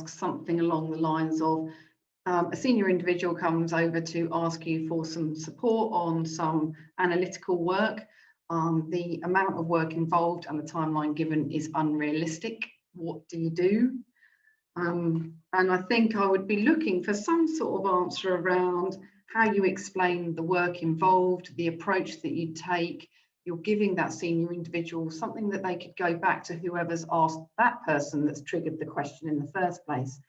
ask something along the lines of, a senior individual comes over to ask you for some support on some analytical work. The amount of work involved and the timeline given is unrealistic. What do you do? And I think I would be looking for some sort of answer around how you explain the work involved, the approach that you take. You're giving that senior individual something that they could go back to whoever's asked that person that's triggered the question in the first place.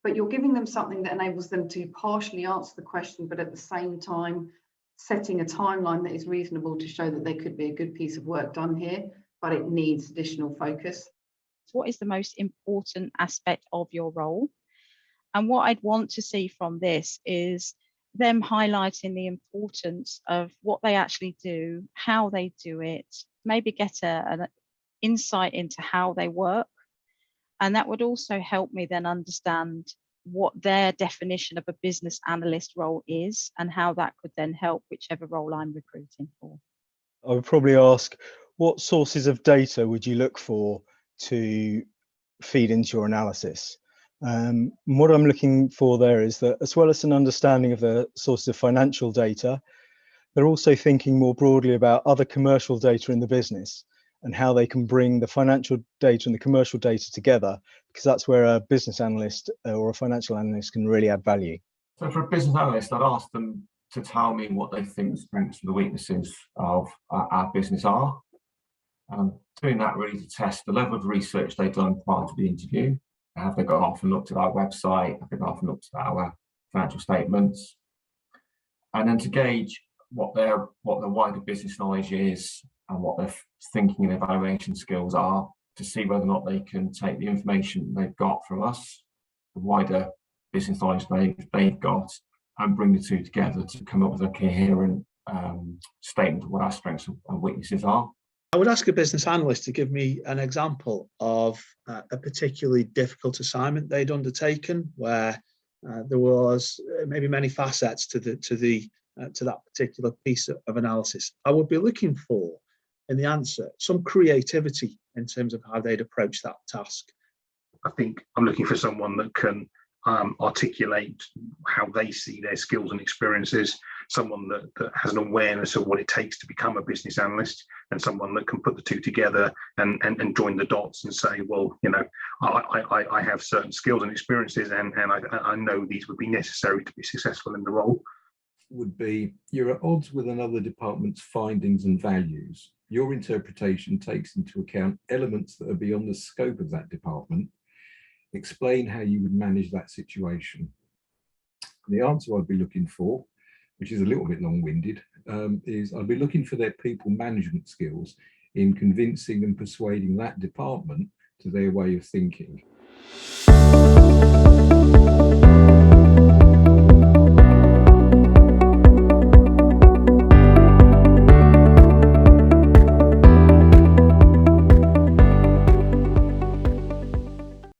But you're giving them something that enables them to partially answer the question, but at the same time, setting a timeline that is reasonable to show that there could be a good piece of work done here, but it needs additional focus. What is the most important aspect of your role? And what I'd want to see from this is them highlighting the importance of what they actually do, how they do it, maybe get an insight into how they work. And that would also help me then understand what their definition of a business analyst role is and how that could then help whichever role I'm recruiting for. I would probably ask, what sources of data would you look for to feed into your analysis? What I'm looking for there is that, as well as an understanding of the sources of financial data, they're also thinking more broadly about other commercial data in the business and how they can bring the financial data and the commercial data together, because that's where a business analyst or a financial analyst can really add value. So for a business analyst, I'd ask them to tell me what they think the strengths and the weaknesses of our business are. Doing that really to test the level of research they've done prior to the interview. Have they gone off and looked at our website? Have they gone off and looked at our financial statements? And then to gauge what the wider business knowledge is and what their thinking and evaluation skills are, to see whether or not they can take the information they've got from us, the wider business knowledge they've got, and bring the two together to come up with a coherent statement of what our strengths and weaknesses are. I would ask a business analyst to give me an example of a particularly difficult assignment they'd undertaken, where there was maybe many facets to that particular piece of analysis. I would be looking for, in the answer, some creativity in terms of how they'd approach that task. I think I'm looking for someone that can articulate how they see their skills and experiences, someone that has an awareness of what it takes to become a business analyst, and someone that can put the two together and join the dots and say, well, you know, I have certain skills and experiences, and I know these would be necessary to be successful in the role. Would be, you're at odds with another department's findings and values. Your interpretation takes into account elements that are beyond the scope of that department. Explain how you would manage that situation. The answer I'd be looking for, which is a little bit long-winded, is I'd be looking for their people management skills in convincing and persuading that department to their way of thinking.